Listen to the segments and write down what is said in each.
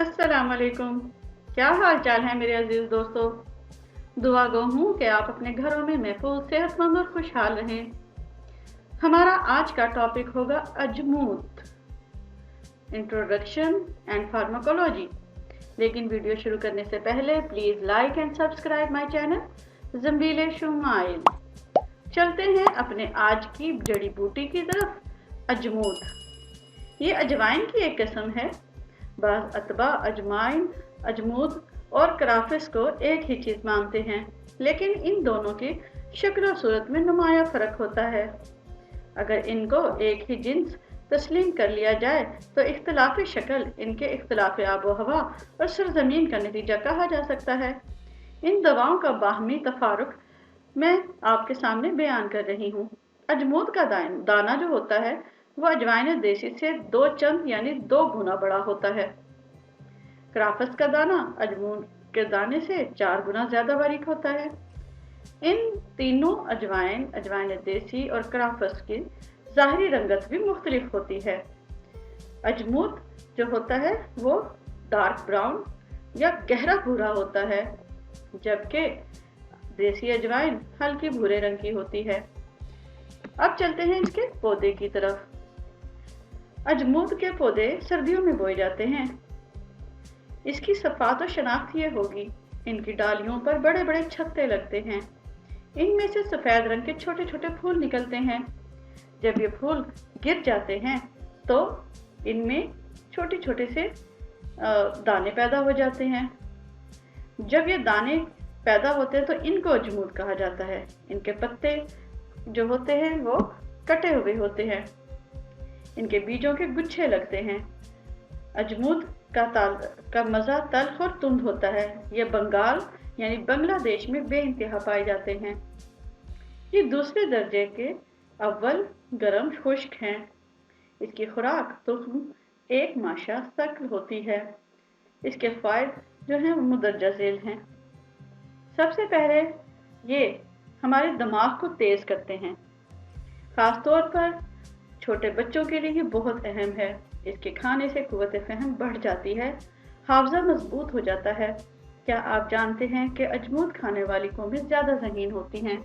अस्सलाम वालेकुम। क्या हाल चाल है मेरे अजीज दोस्तों। दुआ गो हूँ कि आप अपने घरों में महफूज, सेहतमंद और खुशहाल रहें। हमारा आज का टॉपिक होगा अजमूद, इंट्रोडक्शन एंड फार्माकोलॉजी। लेकिन वीडियो शुरू करने से पहले please like and subscribe my channel Zambile Shumail. चलते हैं अपने आज की जड़ी बूटी की तरफ, अजमूद। ये अजवाइन की एक किस्म है। बाज़ अतबा अजमाइन, अजमूद और कराफिस को एक ही चीज़ मानते हैं, लेकिन इन दोनों की शक्ल और सूरत में नुमाया फ़र्क होता है। अगर इनको एक ही जिन्स तस्लीम कर लिया जाए तो इख्तलाफी शक्ल इनके इख्तलाफी आबो हवा और सरजमीन का नतीजा कहा जा सकता है। इन दवाओं का बाहमी तफारुक मैं आपके सामने बयान कर रही हूँ। अजमूद का दाना जो होता है वो अजवाइन देसी से 2 चंद यानी 2 गुना बड़ा होता है। क्राफस का दाना अजमूद के दाने से 4 गुना ज्यादा बारीक होता है। इन तीनों अजवाइन देसी और क्राफस की ज़ाहिरी रंगत भी मुख्तलिफ होती है। अजमूद जो होता है वो डार्क ब्राउन या गहरा भूरा होता है, जबकि देसी अजवाइन हल्की भूरे रंग की होती है। अब चलते हैं इसके पौधे की तरफ। अजमूद के पौधे सर्दियों में बोए जाते हैं। इसकी सफात और शनाख्त ये होगी, इनकी डालियों पर बड़े बड़े छत्ते लगते हैं। इनमें से सफ़ेद रंग के छोटे छोटे फूल निकलते हैं। जब ये फूल गिर जाते हैं तो इनमें छोटे छोटे से दाने पैदा हो जाते हैं। जब ये दाने पैदा होते हैं तो इनको अजमूद कहा जाता है। इनके पत्ते जो होते हैं वो कटे हुए होते हैं। इनके बीजों के गुच्छे लगते हैं। अजमूद का मज़ा तल्ख और तुंद होता है। ये बंगाल यानी बांग्लादेश में बेइंतहा पाए जाते हैं। ये दूसरे दर्जे के अव्वल गरम खुश्क हैं। इसकी खुराक तुख्म एक माशा शक्ल होती है। इसके फ़ायदे जो हैं मुंदरजा झेल हैं। सबसे पहले ये हमारे दिमाग को तेज़ करते हैं, ख़ास तौर पर छोटे बच्चों के लिए ये बहुत अहम है। इसके खाने से कुव्वत फ़हम बढ़ जाती है, हाफ़ज़ा मजबूत हो जाता है। क्या आप जानते हैं कि अजमूद खाने वाली कौमें ज़्यादा ज़हीन होती हैं?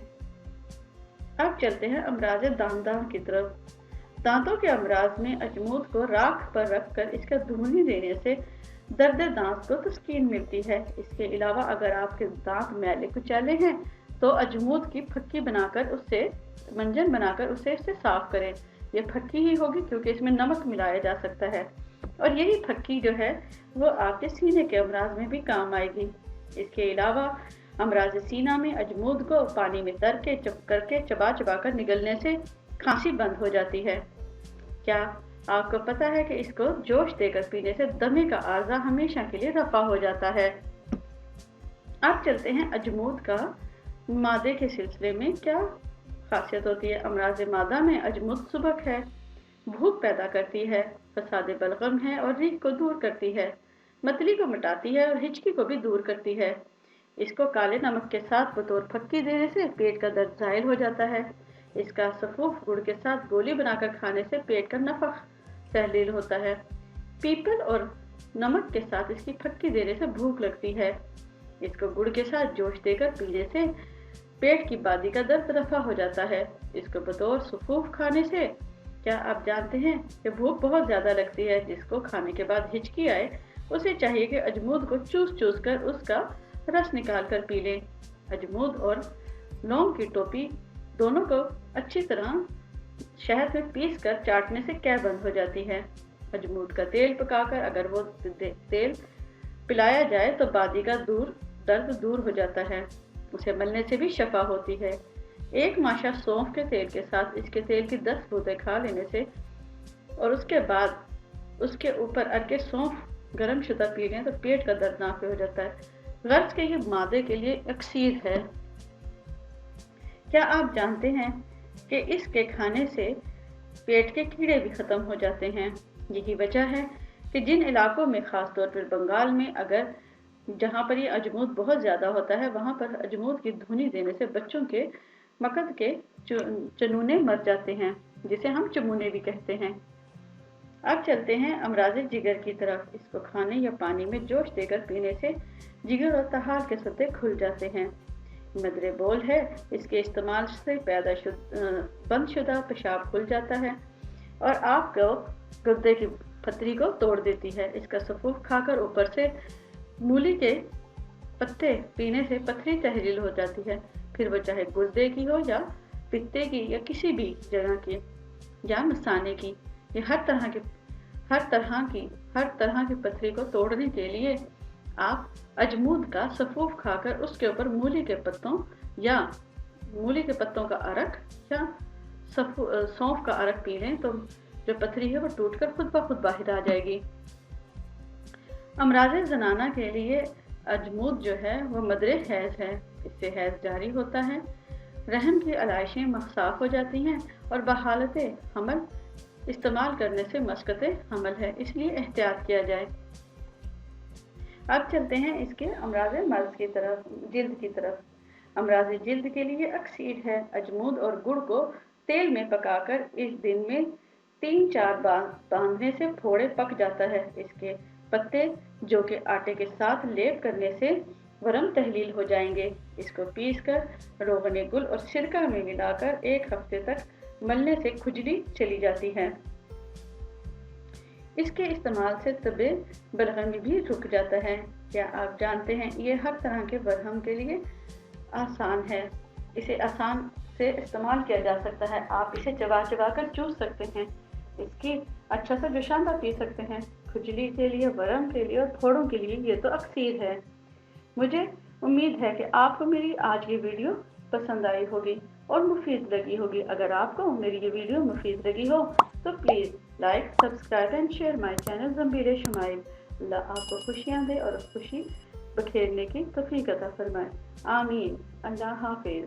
अब चलते हैं अमराज दांत की तरफ। दांतों के अमराज में अजमूद को राख पर रख कर इसका धुनी देने से दर्द दांत को तस्कीन मिलती है। इसके अलावा अगर आपके दांत मैले कुचैले हैं तो अजमूद की फक्की बनाकर उससे मंजन बनाकर उससे साफ करें। ये फक्की ही होगी क्योंकि इसमें नमक मिलाया जा सकता है, और यही फक्की जो है वो आपके सीने के अमराज में भी काम आएगी। इसके अलावा अमराज सीना में अजमूद को पानी में तर के चबा चबा कर निगलने से खांसी बंद हो जाती है। क्या आपको पता है कि इसको जोश देकर पीने से दमे का आर्जा हमेशा के लिए रफा हो जाता है। अब चलते हैं अजमूद का मादे के सिलसिले में क्या खासियत होती है। अमराज मादा में अजमूद सुबक है, भूख पैदा करती है, फसाद बलगम है और रीह को दूर करती है, मतली को मिटाती है और हिचकी को भी दूर करती है। इसको काले नमक के साथ बतौर फक्की देने से पेट का दर्द ज़ाहिल हो जाता है। इसका सफूफ गुड़ के साथ गोली बनाकर खाने से पेट का नफख तहलील होता है। पीपल और नमक के साथ इसकी फक्की देने से भूख लगती है। इसको गुड़ के साथ जोश देकर पीने से पेट की बादी का दर्द रफा हो जाता है। इसको बतौर सफूफ खाने से क्या आप जानते हैं कि भूख बहुत ज़्यादा लगती है। जिसको खाने के बाद हिचकी आए उसे चाहिए कि अजमूद को चूस चूस कर उसका रस निकाल कर पी लें। अजमूद और लौंग की टोपी दोनों को अच्छी तरह शहद में पीस कर चाटने से कै बंद हो जाती है। अजमूद का तेल पकाकर अगर वो तेल पिलाया जाए तो बादी का दर्द दूर हो जाता है। उसे मलने से भी शफा होती है। एक माशा सौंफ के तेल के साथ इसके तेल की 10 बूंदें खा लेने से और उसके बाद उसके ऊपर अर्के सौंफ गर्म शुदा पी लें तो पेट का दर्द नाफे हो जाता है। गर्ज के ये मादे के लिए अक्सीर है। क्या आप जानते हैं कि इसके खाने से पेट के कीड़े भी ख़त्म हो जाते हैं। यही वजह है कि जिन इलाकों में ख़ास तौर पर बंगाल में अगर जहाँ पर ये अजमूद बहुत ज़्यादा होता है वहाँ पर अजमूद की धुनी देने से बच्चों के मकद के चनूने मर जाते हैं, जिसे हम चमूने भी कहते हैं। अब चलते हैं अमराज़े जिगर की तरफ। इसको खाने या पानी में जोश देकर पीने से जिगर और तहाल के सद्दे खुल जाते हैं। मदरे बोल है, इसके इस्तेमाल से बंदशुदा पेशाब खुल जाता है और आपको गुर्दे की पथरी को तोड़ देती है। इसका सफूफ खाकर ऊपर से मूली के पत्ते पीने से पथरी तहरील हो जाती है, फिर वो चाहे गुर्दे की हो या पित्ते की या किसी भी जगह की या मसाने की। ये हर तरह की पथरी को तोड़ने के लिए आप अजमूद का सफूफ खाकर उसके ऊपर मूली के पत्तों का अरक या सौंफ का अरक पी लें तो जो पथरी है वो टूटकर खुद ब खुद बाहर आ जाएगी। अमराज़े ज़नाना के लिए अजमूद जो है वो मदरे हैज़ है। इससे हैज़ जारी होता है, रहम की अलाइशें साफ हो जाती हैं और बहालत हमल इस्तेमाल करने से मस्कत हमल है, इसलिए एहतियात किया जाए। अब चलते हैं इसके अमराज़े मर्ज़ की तरफ, जिल्द की तरफ। अमराज़े जिल्द के लिए अक्सीर है। अजमूद और गुड़ को तेल में पकाकर इस दिन में 3-4 बार बांधने से फोड़े पक जाता है। इसके पत्ते जो कि आटे के साथ लेप करने से वरम तहलील हो जाएंगे। इसको पीसकर रोगने गुल और सिरका में मिलाकर 1 हफ्ते तक मलने से खुजली चली जाती है। इसके इस्तेमाल से तबे बलगमी भी रुक जाता है। क्या आप जानते हैं ये हर तरह के बलगम के लिए आसान है। इसे आसान से इस्तेमाल किया जा सकता है। आप इसे चबा चबा कर चूस सकते हैं। इसकी अच्छा सा जोशांबा पी सकते हैं। खुजली के लिए, वरम के लिए और फोड़ों के लिए ये तो अक्सीर है। मुझे उम्मीद है कि आपको मेरी आज की वीडियो पसंद आई होगी और मुफीद लगी होगी। अगर आपको मेरी ये वीडियो मुफीद लगी हो तो please like, subscribe and share my channel Zambile Shumail. अल्लाह आपको खुशियाँ दे और खुशी बखेरने की तौफीक अता फरमाए। आमीन। अल्लाह हाफिज़।